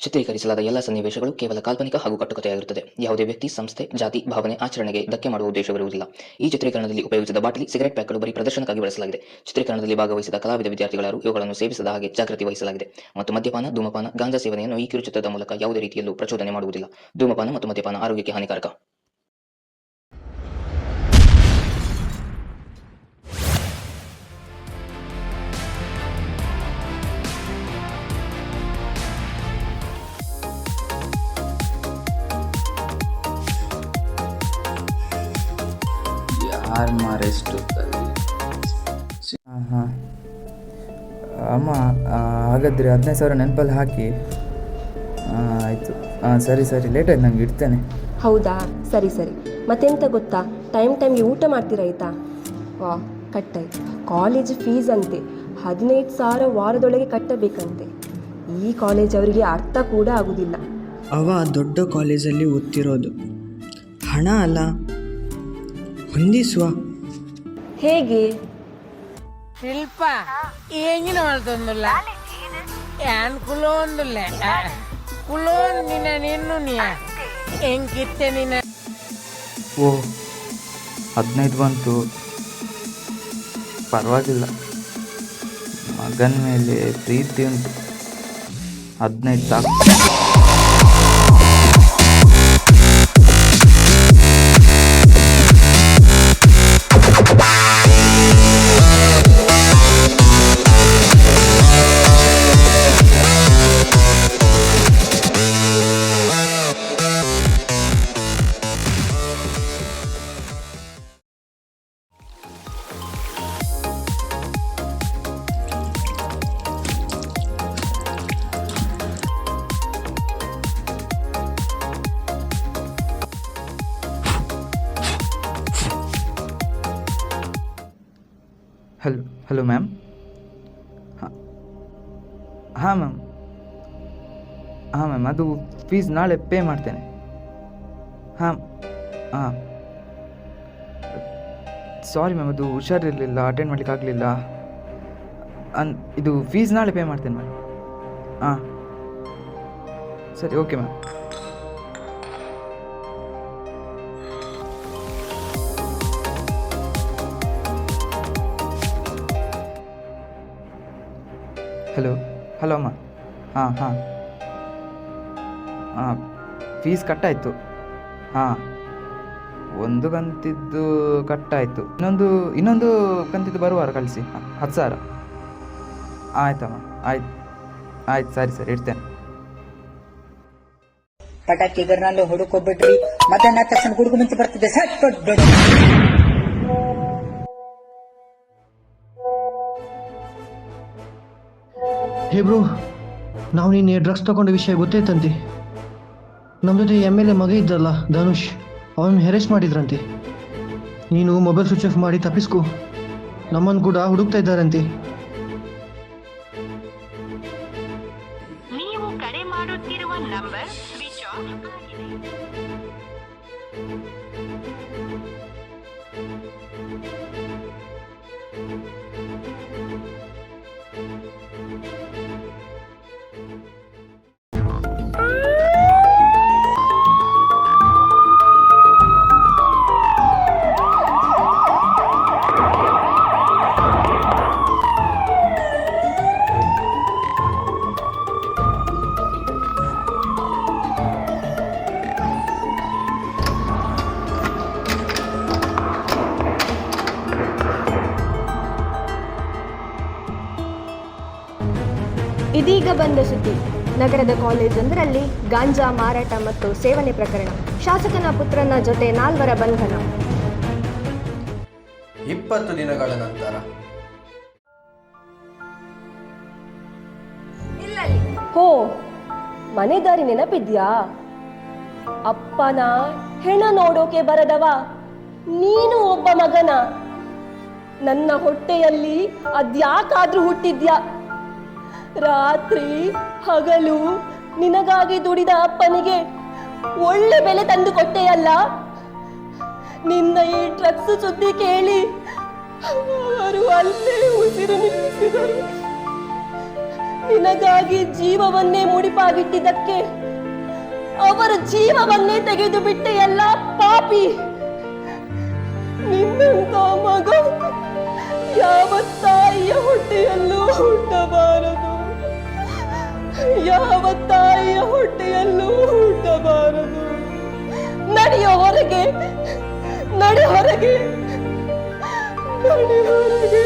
ಚಿತ್ರೀಕರಿಸಲಾದ ಎಲ್ಲ ಸನ್ನಿವೇಶಗಳು ಕೇವಲ ಕಾಲ್ಪನಿಕ ಹಾಗೂ ಕಟ್ಟುಕತೆಯಾಗಿರುತ್ತದೆ. ಯಾವುದೇ ವ್ಯಕ್ತಿ, ಸಂಸ್ಥೆ, ಜಾತಿ, ಭಾವನೆ, ಆಚರಣೆಗೆ ಧಕ್ಕೆ ಮಾಡುವ ಉದ್ದೇಶವಿರುವುದಿಲ್ಲ. ಈ ಚಿತ್ರೀಕರಣದಲ್ಲಿ ಉಪಯೋಗಿಸಿದ ಬಾಟಲಿ, ಸಿಗರೆಟ್ ಪ್ಯಾಕ್ಗಳು ಬರೀ ಪ್ರದರ್ಶನಕ್ಕಾಗಿ ಬಳಸಲಾಗಿದೆ. ಚಿತ್ರೀಕರಣದಲ್ಲಿ ಭಾಗವಹಿಸಿದ ಕಲಾವಿದ ವಿದ್ಯಾರ್ಥಿಗಳಾರು ಇವುಗಳನ್ನು ಸೇವಿಸದ ಹಾಗೆ ಜಾಗೃತಿ ವಹಿಸಲಾಗಿದೆ ಮತ್ತು ಮದ್ಯಪಾನ, ಧೂಮಪಾನ, ಗಾಂಜಾ ಸೇವನೆಯನ್ನು ಈ ಕಿರುಚಿತ್ರದ ಮೂಲಕ ಯಾವುದೇ ರೀತಿಯಲ್ಲೂ ಪ್ರಚೋದನೆ ಮಾಡುವುದಿಲ್ಲ. ಧೂಮಪಾನ ಮತ್ತು ಮದ್ಯಪಾನ ಆರೋಗ್ಯಕ್ಕೆ ಹಾನಿಕಾರಕ. ಆರ್ಮರೆಸ್ಟು ಹಾಂ ಅಮ್ಮ, ಹಾಗಾದರೆ 15,000 ನೆನಪಲ್ಲಿ ಹಾಕಿ. ಆಯಿತು. ಸರಿ ಲೇಟ್ ಆಯ್ತು, ನಂಗೆ ಇಡ್ತೇನೆ. ಹೌದಾ, ಸರಿ. ಮತ್ತೆಂತ ಗೊತ್ತಾ, ಟೈಮ್ಗೆ ಊಟ ಮಾಡ್ತೀರಾಯ್ತಾ? ವಾ, ಕಟ್ಟಾಯ್ತು. ಕಾಲೇಜ್ ಫೀಸ್ ಅಂತೆ 15,000 ವಾರದೊಳಗೆ ಕಟ್ಟಬೇಕಂತೆ. ಈ ಕಾಲೇಜ್ ಅವರಿಗೆ ಅರ್ಥ ಕೂಡ ಆಗುವುದಿಲ್ಲ. ಅವ ದೊಡ್ಡ ಕಾಲೇಜಲ್ಲಿ ಓದ್ತಿರೋದು, ಹಣ ಅಲ್ಲ, ಹೊಂದಿಸುವ. ಹೇಗೆ ಶಿಲ್ಪ ಏಂಗಿನ ಮಾಡ್ತೊಂದುಲ್ಲ ಯಾನ್ ಕುಲೋಂದುಲ್ಲ ಕುಲೋನ್ ನಿನ್ನ ನಿನ್ನು ನೀ ಹೆಂಗಿತ್ತೆ ನಿನ್ನ. ಓ, 15 ಬಂತು, ಪರವಾಗಿಲ್ಲ. ಮಗನ ಮೇಲೆ ಪ್ರೀತಿ ಉಂಟು. 15 ಸಾಕು. Hello ma'am. ಹಾಂ ಮ್ಯಾಮ್, ಅದು ಫೀಸ್ ನಾಳೆ ಪೇ ಮಾಡ್ತೇನೆ. ಹಾಂ ಸಾರಿ ಮ್ಯಾಮ್, ಅದು ಹುಷಾರಿರಲಿಲ್ಲ, ಅಟೆಂಡ್ ಮಾಡ್ಲಿಕ್ಕೆ ಆಗಲಿಲ್ಲ. ಇದು ಫೀಸ್ ನಾಳೆ ಪೇ ಮಾಡ್ತೇನೆ ಮ್ಯಾಮ್. ಹಾಂ ಸರಿ, ಓಕೆ ಮ್ಯಾಮ್. ಹಲೋ ಅಮ್ಮ. ಹಾಂ ಫೀಸ್ ಕಟ್ಟಾಯಿತು. ಹಾಂ, ಒಂದು ಕಂತಿದ್ದು ಕಟ್ಟಾಯಿತು, ಇನ್ನೊಂದು ಕಂತಿದ್ದು ಬರುವಾರ ಕಳಿಸಿ. 10,000. ಆಯ್ತಮ್ಮ, ಆಯ್ತು ಸರಿ ಇಡ್ತೇನೆ. ಪಟಾಕಿಗರ್ನಲ್ಲೂ ಹುಡುಕೊಬಿಟ್ರಿ, ಮಧ್ಯಾಹ್ನ ತಕ್ಷಣ ಗುಡುಗು ಮುಂಚೆ ಬರ್ತಿದ್ದೆ. ಹೇ ಬ್ರೋ, ನಾವು ನಿನ್ನೆ ಡ್ರಗ್ಸ್ ತಗೊಂಡ ವಿಷಯ ಗೊತ್ತೈತಂತೆ. ನಮ್ಮ ಜೊತೆ MLA ಮಗ ಇದ್ದಲ್ಲ ಧನುಷ್, ಅವನು ಹೆರೆಸ್ಟ್ ಮಾಡಿದ್ರಂತೆ. ನೀನು ಮೊಬೈಲ್ ಸ್ವಿಚ್ ಆಫ್ ಮಾಡಿ ತಪ್ಪಿಸ್ಕೊ, ನಮ್ಮನ್ನು ಕೂಡ ಹುಡುಕ್ತಾ ಇದ್ದಾರಂತೆ. ನೀವು ಕರೆ ಮಾಡುತ್ತಿರುವ ನಂಬರ್ ಸ್ವಿಚ್ ಆಫ್ ಆಗಿದೆ. ಇದೀಗ ಬಂದ ಸುದ್ದಿ. ನಗರದ ಕಾಲೇಜೊಂದರಲ್ಲಿ ಗಾಂಜಾ ಮಾರಾಟ ಮತ್ತು ಸೇವನೆ ಪ್ರಕರಣ. ಶಾಸಕನ ಪುತ್ರನ ಜೊತೆ 4 ಬಂಧನ. 20 ದಿನಗಳ ನಂತರ ಹೋ, ಮನೆದಾರಿ ನೆನಪಿದ್ಯಾ? ಅಪ್ಪನ ಹೆಣ ನೋಡೋಕೆ ಬರದವ ನೀನು ಒಬ್ಬ ಮಗನ. ನನ್ನ ಹೊಟ್ಟೆಯಲ್ಲಿ ಅದ್ಯಾಕಾದ್ರೂ ಹುಟ್ಟಿದ್ಯಾ? ರಾತ್ರಿ ಹಗಲು ನಿನಗಾಗಿ ದುಡಿದ ಅಪ್ಪನಿಗೆ ಒಳ್ಳೆ ಬೆಲೆ ತಂದು ಕೊಟ್ಟೆಯಲ್ಲ. ನಿನ್ನ ಈ ಡ್ರಗ್ಸ್ ಸುದ್ದಿ ಕೇಳಿ ಅವರು ಅಲ್ಲೇ ಉಸಿರು ನಿಲ್ಲಿಸಿದರು. ನಿನಗಾಗಿ ಜೀವವನ್ನೇ ಮುಡಿಪಾಗಿಟ್ಟಿದ್ದಕ್ಕೆ ಅವರ ಜೀವವನ್ನೇ ತೆಗೆದು ಬಿಟ್ಟೆಯಲ್ಲ ಪಾಪಿ. ನಿನ್ನಂತ ಮಗ ಯಾವ ತಾಯಿಯ ಹೊಟ್ಟೆಯಲ್ಲೂ ಹುಟ್ಟಬಾರದು, ಯಾವ ತಾಯಿಯ ಹೊಟ್ಟೆಯಲ್ಲೂ ಹುಟ್ಟಬಾರದು. ನಡೆಯ ಹೊರಗೆ, ನಡೆ ಹೊರಗೆ, ನಡೆ ಹೊರಗೆ.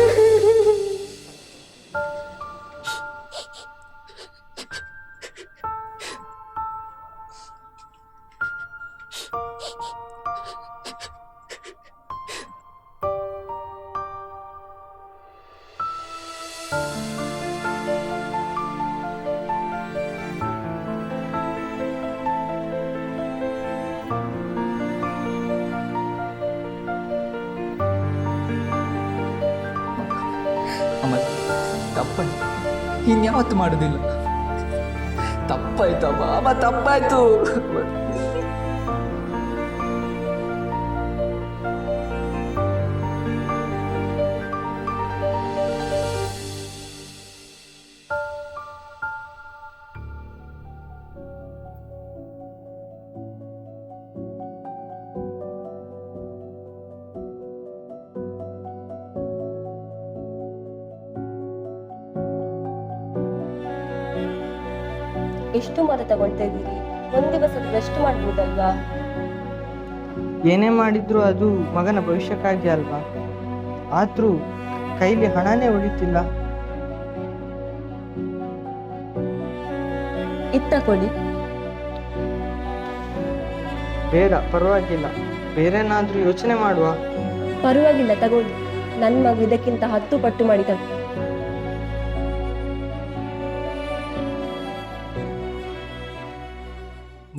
ಅಮ್ಮ ತಪ್ಪಾಯ್ತು, ಇನ್ಯಾವತ್ತು ಮಾಡೋದಿಲ್ಲ. ತಪ್ಪಾಯ್ತಮ್ಮ, ಅಮ್ಮ ತಪ್ಪಾಯ್ತು. ಎಷ್ಟು ಮಾತ್ರ ತಗೊಳ್ತಾ ಇದ್ದೀರಿ? ಒಂದ್ ದಿವಸ ರೆಸ್ಟ್ ಮಾಡ್ಬೋದಲ್ವಾ? ಏನೇ ಮಾಡಿದ್ರು ಅದು ಮಗನ ಭವಿಷ್ಯಕ್ಕಾಗಿ ಅಲ್ವಾ? ಆದ್ರೂ ಕೈಲಿ ಹಣನೇ ಉಳಿತಿಲ್ಲ. ಇತ್ತಕೊಳ್ಳಿ. ಬೇಡ, ಪರವಾಗಿಲ್ಲ, ಬೇರೆನಾದ್ರೂ ಯೋಚನೆ ಮಾಡುವ. ಪರವಾಗಿಲ್ಲ, ತಗೊಳ್ಳಿ. ನನ್ನ ಮಗ ಇದಕ್ಕಿಂತ 10 ಪಟ್ಟು ಮಾಡಿ ತಗೋ.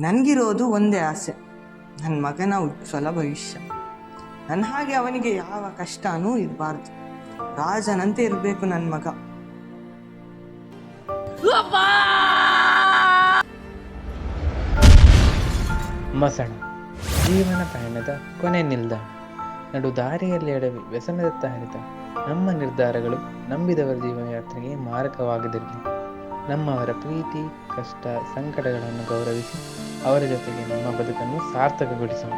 ನನಗಿರೋದು ಒಂದೇ ಆಸೆ, ನನ್ನ ಮಗನ ಉಜ್ವಲ ಭವಿಷ್ಯ. ನನ್ನ ಹಾಗೆ ಅವನಿಗೆ ಯಾವ ಕಷ್ಟನೂ ಇರಬಾರ್ದು. ರಾಜನಂತೆ ಇರಬೇಕು ನನ್ನ ಮಗ. ಮಸಣ ಜೀವನ ಪಯಣದ ಕೊನೆ ನಿಲ್ದಾಣ. ನಡು ದಾರಿಯಲ್ಲಿ ಎಡವಿ ವ್ಯಸನದತ್ತ ಹರಿತ ನಮ್ಮ ನಿರ್ಧಾರಗಳು ನಂಬಿದವರ ಜೀವನಯಾತ್ರೆಗೆ ಮಾರಕವಾಗದಿರಲಿ. ನಮ್ಮವರ ಪ್ರೀತಿ, ಕಷ್ಟ, ಸಂಕಟಗಳನ್ನು ಗೌರವಿಸಿ ಅವರ ಜೊತೆಗೆ ನಮ್ಮ ಬದುಕನ್ನು ಸಾರ್ಥಕಗೊಳಿಸೋಣ.